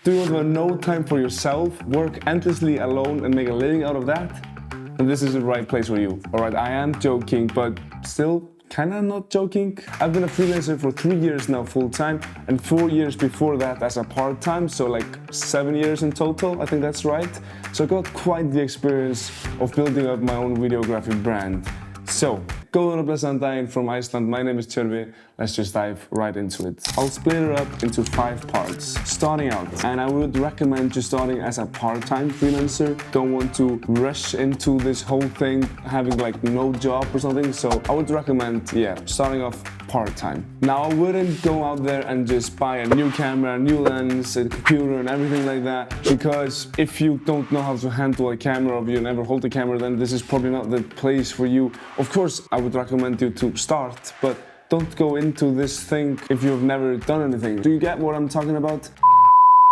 Do you want no time for yourself, work endlessly alone and make a living out of that? And this is the right place for you. Alright, I am joking, but still kinda not joking. I've been a freelancer for 3 years now full-time and 4 years before that as a part-time, so like 7 years in total, I think that's right. So I got quite the experience of building up my own videography brand. So, góðan og blessaðan daginn from Iceland. My name is Tjörvi. Let's just dive right into it. I'll split it up into 5 parts. Starting out, and I would recommend just starting as a part-time freelancer. Don't want to rush into this whole thing having like no job or something. So I would recommend, starting off part-time. Now I wouldn't go out there and just buy a new camera, a new lens, a computer and everything like that, because if you don't know how to handle a camera or you never hold a camera, then this is probably not the place for you. Of course, I would recommend you to start, but don't go into this thing if you've never done anything. Do you get what I'm talking about?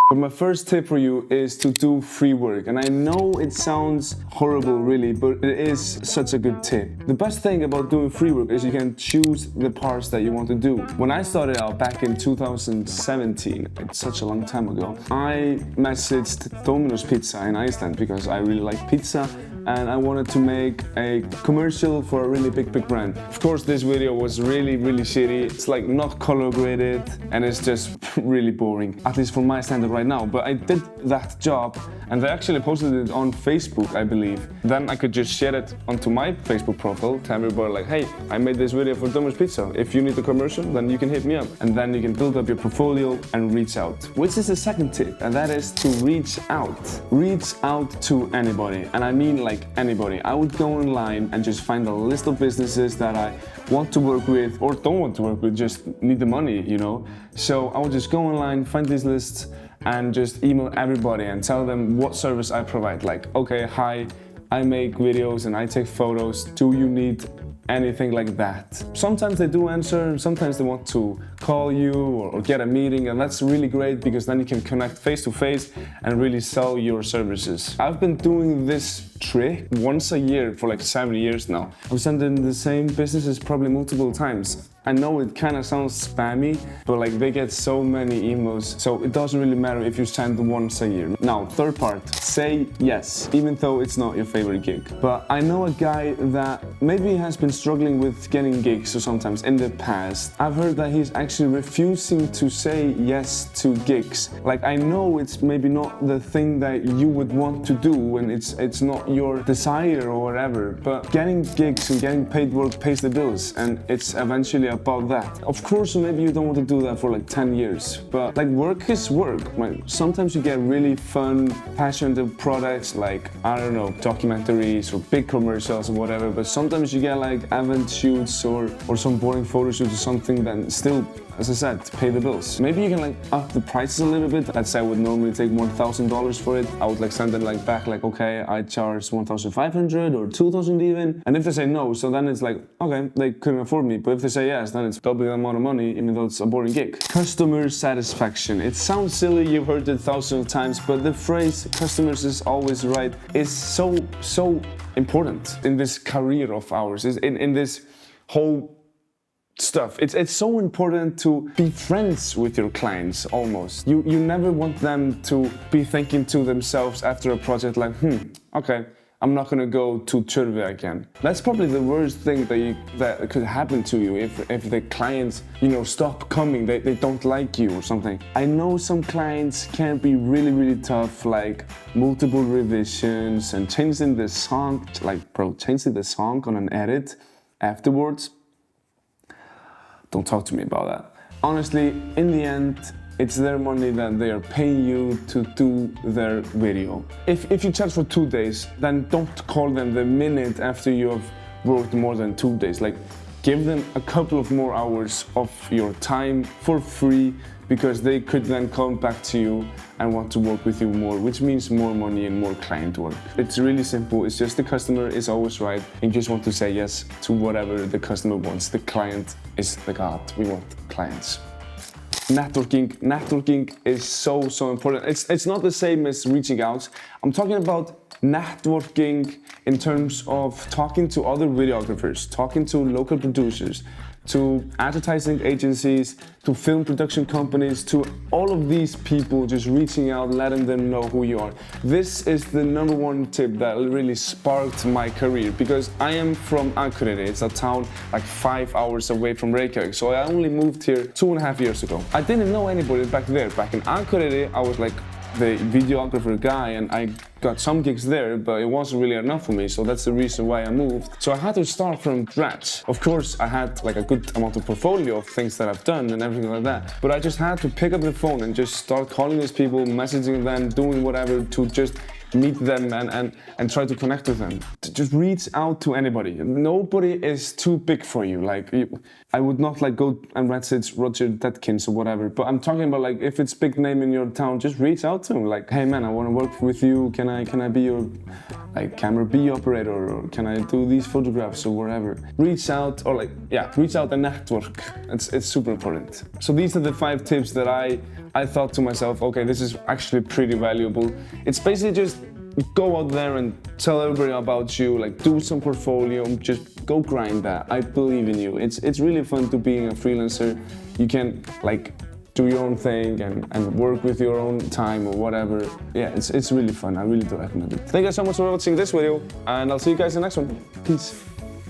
But my first tip for you is to do free work. And I know it sounds horrible really, but it is such a good tip. The best thing about doing free work is you can choose the parts that you want to do. When I started out back in 2017, it's such a long time ago, I messaged Domino's Pizza in Iceland because I really like pizza and I wanted to make a commercial for a really big brand. Of course, this video was really shitty. It's like not color graded and it's just really boring, at least from my standard right now. But I did that job and they actually posted it on Facebook, I believe. Then I could just share it onto my Facebook profile, tell everybody like, hey, I made this video for Domino's Pizza. If you need a commercial, then you can hit me up. And then you can build up your portfolio and reach out. Which is the second tip, and that is to reach out. Reach out to anybody, and I mean like anybody. I would go online and just find a list of businesses that I want to work with or don't want to work with, just need the money, you know? So I would just go online, find these lists and just email everybody and tell them what service I provide. Like, okay, hi, I make videos and I take photos. Do you need anything like that? Sometimes they do answer, sometimes they want to call you or get a meeting, and that's really great because then you can connect face to face and really sell your services. I've been doing this trick once a year for like 7 years now. I've sent in the same businesses probably multiple times. I know it kind of sounds spammy, but like they get so many emails, so it doesn't really matter if you send once a year. Now, third part, say yes, even though it's not your favorite gig. But I know a guy that maybe has been struggling with getting gigs or sometimes in the past. I've heard that he's actually refusing to say yes to gigs. Like, I know it's maybe not the thing that you would want to do and it's not your desire or whatever, but getting gigs and getting paid work pays the bills, and it's eventually about that. Of course, maybe you don't want to do that for like 10 years, but like work is work. Right? Sometimes you get really fun, passionate products like, I don't know, documentaries or big commercials or whatever, but sometimes you get like event shoots or some boring photo shoots or something that still, as I said, pay the bills. Maybe you can like up the prices a little bit. Let's say I would normally take $1,000 for it. I would like send it like back like, okay, I charge 1,500 or 2,000 even. And if they say no, so then it's like, okay, they couldn't afford me. But if they say yes, then it's double the amount of money, even though it's a boring gig. Customer satisfaction. It sounds silly, you've heard it thousands of times, but the phrase customers is always right is so important in this career of ours, in this whole stuff. It's so important to be friends with your clients almost. You never want them to be thinking to themselves after a project like, okay, I'm not gonna go to Tjörvi again. That's probably the worst thing that could happen to you if the clients, stop coming, they don't like you or something. I know some clients can be really tough, like multiple revisions and changing the song, changing the song on an edit afterwards. Don't talk to me about that. Honestly, in the end, it's their money that they are paying you to do their video. If you charge for 2 days, then don't call them the minute after you have worked more than 2 days. Like, give them a couple of more hours of your time for free, because they could then come back to you and want to work with you more, which means more money and more client work. It's really simple. It's just the customer is always right, and you just want to say yes to whatever the customer wants. The client is the God. We want clients. Networking is so important. It's not the same as reaching out. I'm talking about networking in terms of talking to other videographers, talking to local producers, to advertising agencies, to film production companies, to all of these people, just reaching out, letting them know who you are. This is the #1 tip that really sparked my career, because I am from Akureyri. It's a town like 5 hours away from Reykjavik, so I only moved here 2.5 years ago. I didn't know anybody back there. Back in Akureyri, I was like the videographer guy, and I got some gigs there, but it wasn't really enough for me, so that's the reason why I moved. So I had to start from scratch. Of course, I had like a good amount of portfolio of things that I've done and everything like that, but I just had to pick up the phone and just start calling these people, messaging them, doing whatever to just meet them and try to connect with them. Just reach out to anybody. Nobody is too big for you. Like, I would not like go and message Roger Detkins or whatever, but I'm talking about like if it's big name in your town, just reach out to him. Like, hey man, I want to work with you. Can I be your like camera B operator, or can I do these photographs or whatever? Reach out, or like, yeah, reach out and network. It's super important. So these are the 5 tips that I thought to myself, okay, this is actually pretty valuable. It's basically just go out there and tell everybody about you, like do some portfolio, just go grind that. I believe in you. It's really fun to being a freelancer. You can like do your own thing and work with your own time or whatever. Yeah, it's really fun. I really do recommend it. Thank you so much for watching this video, and I'll see you guys in the next one. Peace.